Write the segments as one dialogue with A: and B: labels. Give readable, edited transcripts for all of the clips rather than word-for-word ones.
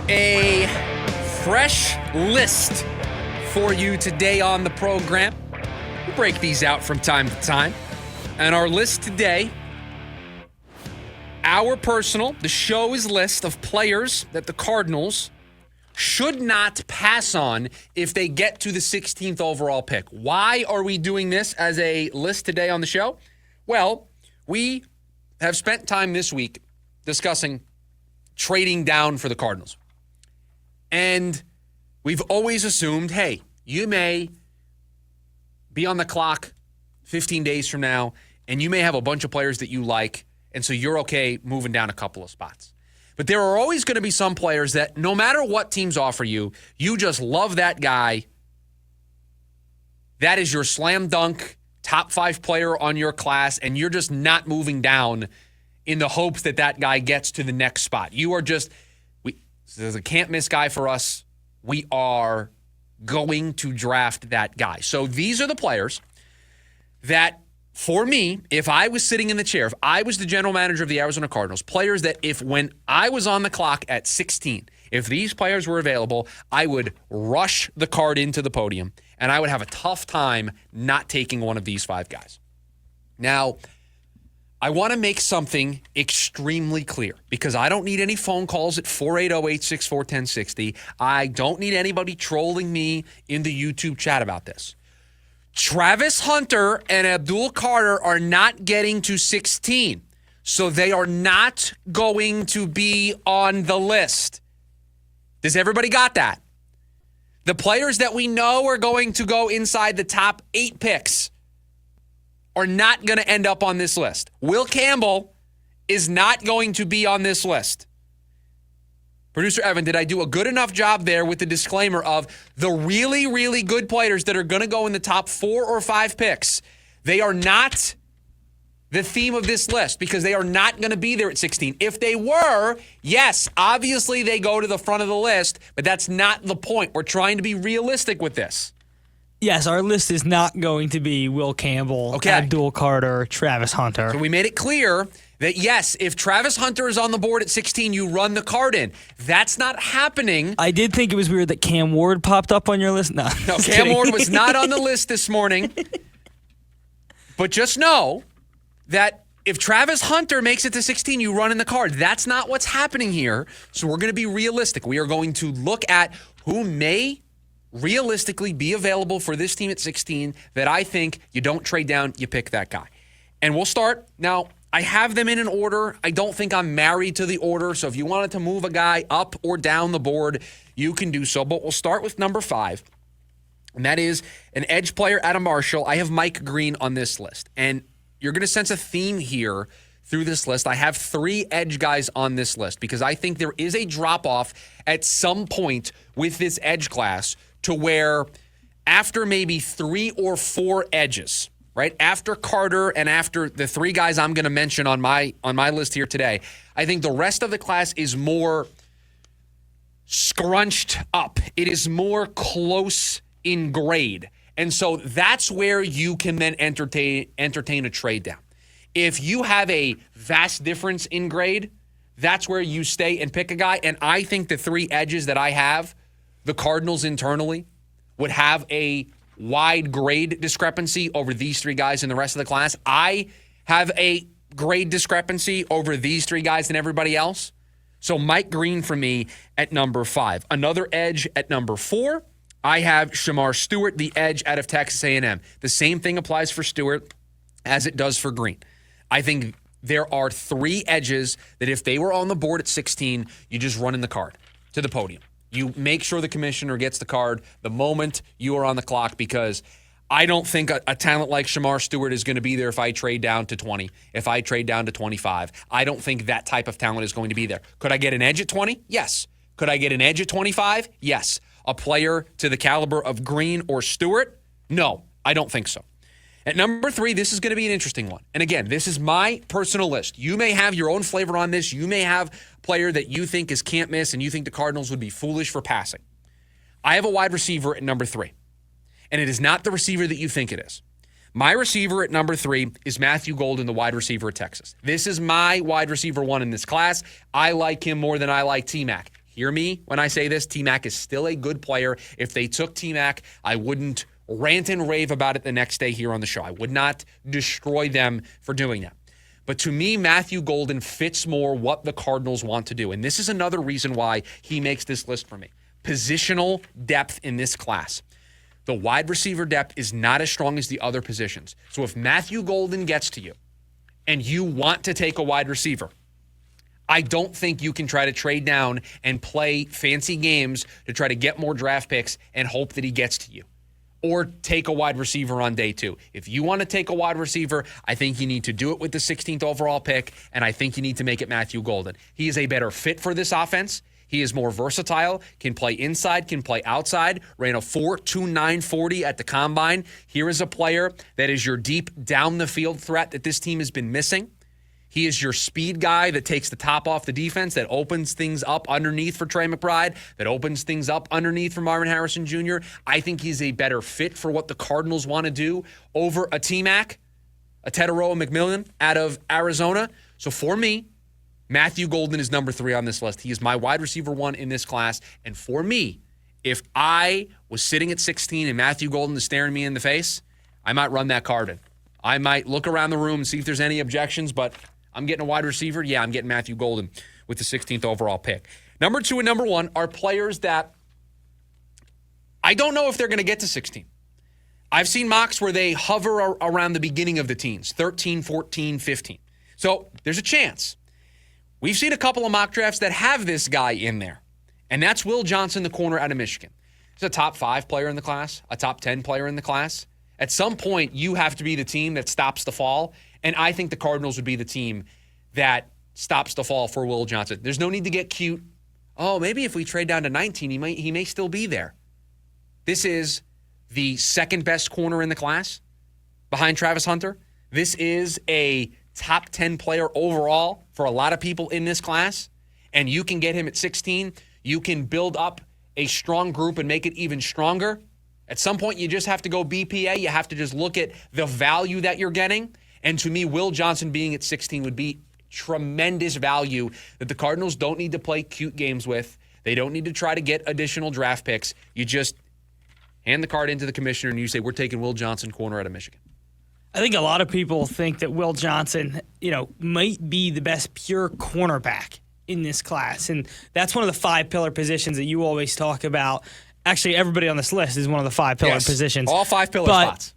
A: A fresh list for you today on the program. We break these out from time to time. And our list today, the show's list of players that the Cardinals should not pass on if they get to the 16th overall pick. Why are we doing this as a list today on the show? Well, we have spent time this week discussing trading down for the Cardinals. And we've always assumed, hey, you may be on the clock 15 days from now, and you may have a bunch of players that you like, and so you're okay moving down a couple of spots. But there are always going to be some players that no matter what teams offer you, you just love that guy. That is your slam dunk top 5 player on your class, and you're just not moving down in the hopes that that guy gets to the next spot. You are just, there's a can't miss guy for us. We are going to draft that guy. So these are the players that, for me, if I was sitting in the chair, if I was the general manager of the Arizona Cardinals, players that when I was on the clock at 16, if these players were available, I would rush the card into the podium, and I would have a tough time not taking one of these 5 guys. Now, I want to make something extremely clear because I don't need any phone calls at 480-864-1060. I don't need anybody trolling me in the YouTube chat about this. Travis Hunter and Abdul Carter are not getting to 16, so they are not going to be on the list. Does everybody got that? The players that we know are going to go inside the top 8 picks are not going to end up on this list. Will Campbell is not going to be on this list. Producer Evan, did I do a good enough job there with the disclaimer of the really, really good players that are going to go in the top 4 or 5 picks? They are not the theme of this list because they are not going to be there at 16. If they were, yes, obviously they go to the front of the list, but that's not the point. We're trying to be realistic with this.
B: Yes, our list is not going to be Will Campbell, Abdul Carter, Travis Hunter.
A: So we made it clear that, yes, if Travis Hunter is on the board at 16, you run the card in. That's not happening.
B: I did think it was weird that Cam Ward popped up on your list. No,
A: Cam Ward was not on the list this morning. But just know that if Travis Hunter makes it to 16, you run in the card. That's not what's happening here. So we're going to be realistic. We are going to look at who may realistically be available for this team at 16 that I think you don't trade down, you pick that guy. And we'll start. Now, I have them in an order. I don't think I'm married to the order, so if you wanted to move a guy up or down the board, you can do so. But we'll start with number 5, and that is an edge player out of Marshall. I have Mike Green on this list, and you're going to sense a theme here through this list. I have 3 edge guys on this list because I think there is a drop-off at some point with this edge class to where after maybe 3 or 4 edges, right, after Carter and after the 3 guys I'm going to mention on my list here today, I think the rest of the class is more scrunched up. It is more close in grade. And so that's where you can then entertain a trade down. If you have a vast difference in grade, that's where you stay and pick a guy. And I think the 3 edges that I have, the Cardinals internally would have a wide grade discrepancy over these 3 guys in the rest of the class. I have a grade discrepancy over these 3 guys than everybody else. So Mike Green for me at number 5. Another edge at number 4, I have Shamar Stewart, the edge out of Texas A&M. The same thing applies for Stewart as it does for Green. I think there are 3 edges that if they were on the board at 16, you just run in the card to the podium. You make sure the commissioner gets the card the moment you are on the clock because I don't think a talent like Shamar Stewart is going to be there if I trade down to 20, if I trade down to 25. I don't think that type of talent is going to be there. Could I get an edge at 20? Yes. Could I get an edge at 25? Yes. A player to the caliber of Green or Stewart? No, I don't think so. At number 3, this is going to be an interesting one. And again, this is my personal list. You may have your own flavor on this. You may have a player that you think is can't miss and you think the Cardinals would be foolish for passing. I have a wide receiver at number 3. And it is not the receiver that you think it is. My receiver at number 3 is Matthew Golden, the wide receiver at Texas. This is my wide receiver 1 in this class. I like him more than I like T-Mac. hear me when I say this, T-Mac is still a good player. If they took T-Mac, I wouldn't rant and rave about it the next day here on the show. I would not destroy them for doing that. But to me, Matthew Golden fits more what the Cardinals want to do. And this is another reason why he makes this list for me. Positional depth in this class. The wide receiver depth is not as strong as the other positions. So if Matthew Golden gets to you and you want to take a wide receiver, I don't think you can try to trade down and play fancy games to try to get more draft picks and hope that he gets to you. Or take a wide receiver on day 2. If you want to take a wide receiver, I think you need to do it with the 16th overall pick, and I think you need to make it Matthew Golden. He is a better fit for this offense. He is more versatile, can play inside, can play outside, ran a 4.29 40 at the combine. Here is a player that is your deep down-the-field threat that this team has been missing. He is your speed guy that takes the top off the defense, that opens things up underneath for Trey McBride, that opens things up underneath for Marvin Harrison Jr. I think he's a better fit for what the Cardinals want to do over a T-Mac, a Tedoroa McMillan out of Arizona. So for me, Matthew Golden is number 3 on this list. He is my wide receiver 1 in this class. And for me, if I was sitting at 16 and Matthew Golden is staring me in the face, I might run that card in. I might look around the room and see if there's any objections, but I'm getting a wide receiver. Yeah, I'm getting Matthew Golden with the 16th overall pick. Number 2 and number 1 are players that I don't know if they're going to get to 16. I've seen mocks where they hover around the beginning of the teens, 13, 14, 15. So there's a chance. We've seen a couple of mock drafts that have this guy in there, and that's Will Johnson, the corner out of Michigan. He's a top 5 player in the class, a top 10 player in the class. At some point, you have to be the team that stops the fall, and I think the Cardinals would be the team that stops the fall for Will Johnson. There's no need to get cute. Oh, maybe if we trade down to 19, he may still be there. This is the second best corner in the class behind Travis Hunter. This is a top 10 player overall for a lot of people in this class, and you can get him at 16. You can build up a strong group and make it even stronger. At some point, you just have to go BPA. You have to just look at the value that you're getting. And to me, Will Johnson being at 16 would be tremendous value that the Cardinals don't need to play cute games with. They don't need to try to get additional draft picks. You just hand the card into the commissioner and you say, we're taking Will Johnson, corner out of Michigan.
B: I think a lot of people think that Will Johnson, might be the best pure cornerback in this class. And that's one of the 5 pillar positions that you always talk about. Actually, everybody on this list is one of the 5 pillar positions.
A: All 5 pillar spots.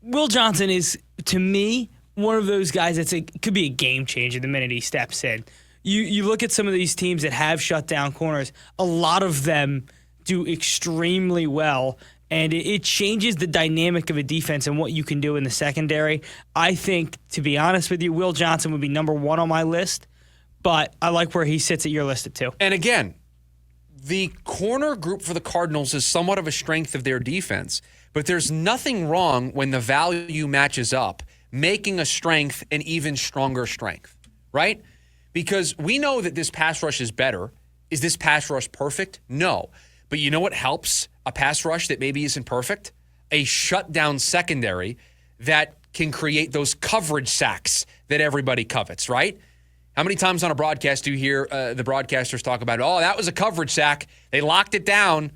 B: Will Johnson is, to me, one of those guys could be a game changer the minute he steps in. You look at some of these teams that have shut down corners, a lot of them do extremely well, and it changes the dynamic of a defense and what you can do in the secondary. I think, to be honest with you, Will Johnson would be number 1 on my list, but I like where he sits at your list at 2.
A: And again, the corner group for the Cardinals is somewhat of a strength of their defense, but there's nothing wrong when the value matches up, making a strength an even stronger strength, right? Because we know that this pass rush is better. Is this pass rush perfect? No. But you know what helps a pass rush that maybe isn't perfect? A shutdown secondary that can create those coverage sacks that everybody covets, right? How many times on a broadcast do you hear the broadcasters talk about, oh, that was a coverage sack. They locked it down,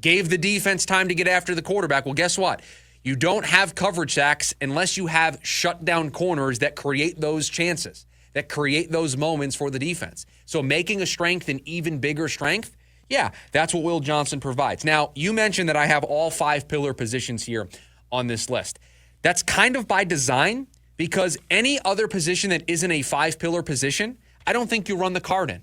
A: gave the defense time to get after the quarterback. Well, guess what? You don't have coverage sacks unless you have shutdown corners that create those chances, that create those moments for the defense. So making a strength an even bigger strength, yeah, that's what Will Johnson provides. Now, you mentioned that I have all 5 pillar positions here on this list. That's kind of by design, because any other position that isn't a 5-pillar position, I don't think you run the card in,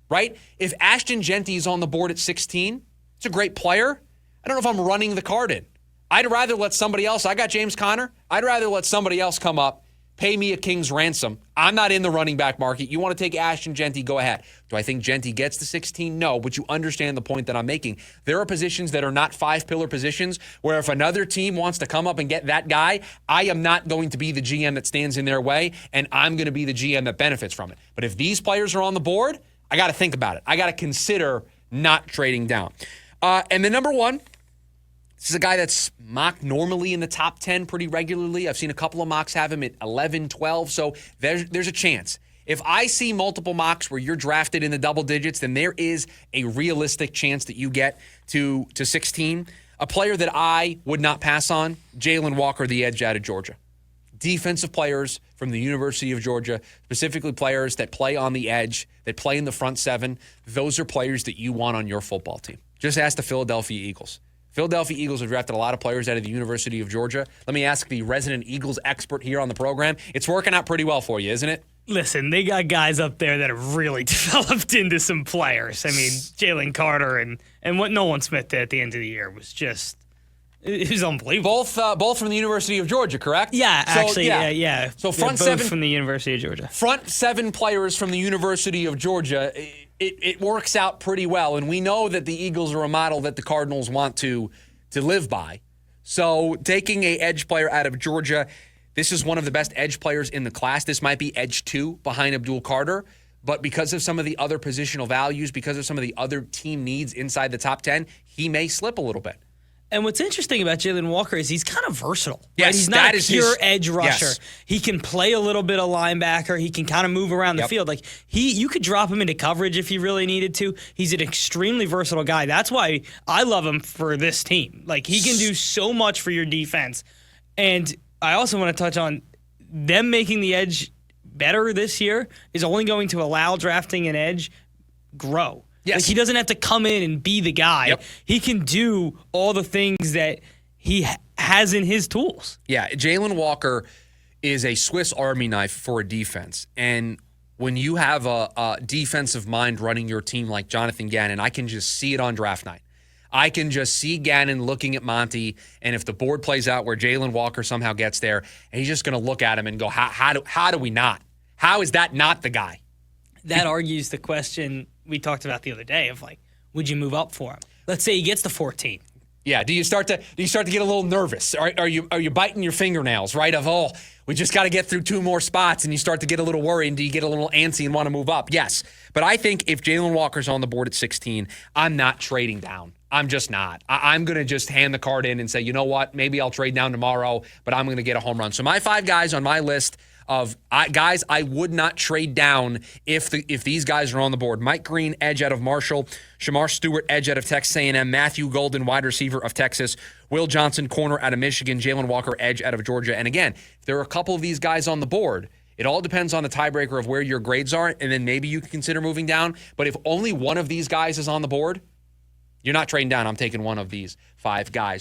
A: right? If Ashton Genty is on the board at 16, it's a great player. I don't know if I'm running the card in. I'd rather let somebody else, I got James Conner, I'd rather let somebody else come up, pay me a king's ransom. I'm not in the running back market. You want to take Ashton Genty, go ahead. Do I think Genty gets to 16? No, but you understand the point that I'm making. There are positions that are not 5-pillar positions where if another team wants to come up and get that guy, I am not going to be the GM that stands in their way, and I'm going to be the GM that benefits from it. But if these players are on the board, I got to think about it. I got to consider not trading down. And then number 1, this is a guy that's mocked normally in the top 10 pretty regularly. I've seen a couple of mocks have him at 11, 12, so there's a chance. If I see multiple mocks where you're drafted in the double digits, then there is a realistic chance that you get to 16. A player that I would not pass on, Jalen Walker, the edge out of Georgia. Defensive players from the University of Georgia, specifically players that play on the edge, that play in the front seven, those are players that you want on your football team. Just ask the Philadelphia Eagles. Philadelphia Eagles have drafted a lot of players out of the University of Georgia. Let me ask the resident Eagles expert here on the program. It's working out pretty well for you, isn't it?
B: Listen, they got guys up there that have really developed into some players. I mean, Jalen Carter and what Nolan Smith did at the end of the year was just, it was unbelievable.
A: Both from the University of Georgia, correct?
B: Yeah, actually, yeah.
A: So front
B: both
A: seven
B: from the University of Georgia.
A: Front seven players from the University of Georgia. It works out pretty well, and we know that the Eagles are a model that the Cardinals want to live by. So taking a edge player out of Georgia, this is one of the best edge players in the class. This might be edge 2 behind Abdul Carter, but because of some of the other positional values, because of some of the other team needs inside the top 10, he may slip a little bit.
B: And what's interesting about Jalen Walker is he's kind of versatile.
A: Yes,
B: right? He's not a pure edge rusher.
A: Yes.
B: He can play a little bit of linebacker. He can kind of move around the field. Like you could drop him into coverage if you really needed to. He's an extremely versatile guy. That's why I love him for this team. Like he can do so much for your defense. And I also want to touch on them making the edge better this year is only going to allow drafting an edge grow.
A: Yes.
B: Like he doesn't have to come in and be the guy.
A: Yep.
B: He can do all the things that he has in his tools.
A: Yeah, Jalen Walker is a Swiss Army knife for a defense. And when you have a defensive mind running your team like Jonathan Gannon, I can just see it on draft night. I can just see Gannon looking at Monty, and if the board plays out where Jalen Walker somehow gets there, and he's just going to look at him and go, how do we not? How is that not the guy?
B: That argues the question we talked about the other day of like, would you move up for him? Let's say he gets to 14.
A: Yeah. Do you start to get a little nervous? Are you biting your fingernails, right? Of we just got to get through 2 more spots, and you start to get a little worried, and do you get a little antsy and want to move up? Yes. But I think if Jalen Walker's on the board at 16, I'm not trading down. I'm just not. I'm going to just hand the card in and say, you know what? Maybe I'll trade down tomorrow, but I'm going to get a home run. So my 5 guys on my list of guys I would not trade down if these guys are on the board. Mike Green, edge out of Marshall. Shamar Stewart, edge out of Texas A&M. Matthew Golden, wide receiver of Texas. Will Johnson, corner out of Michigan. Jalen Walker, edge out of Georgia. And again, if there are a couple of these guys on the board, it all depends on the tiebreaker of where your grades are, and then maybe you can consider moving down. But if only one of these guys is on the board, you're not trading down. I'm taking one of these 5 guys.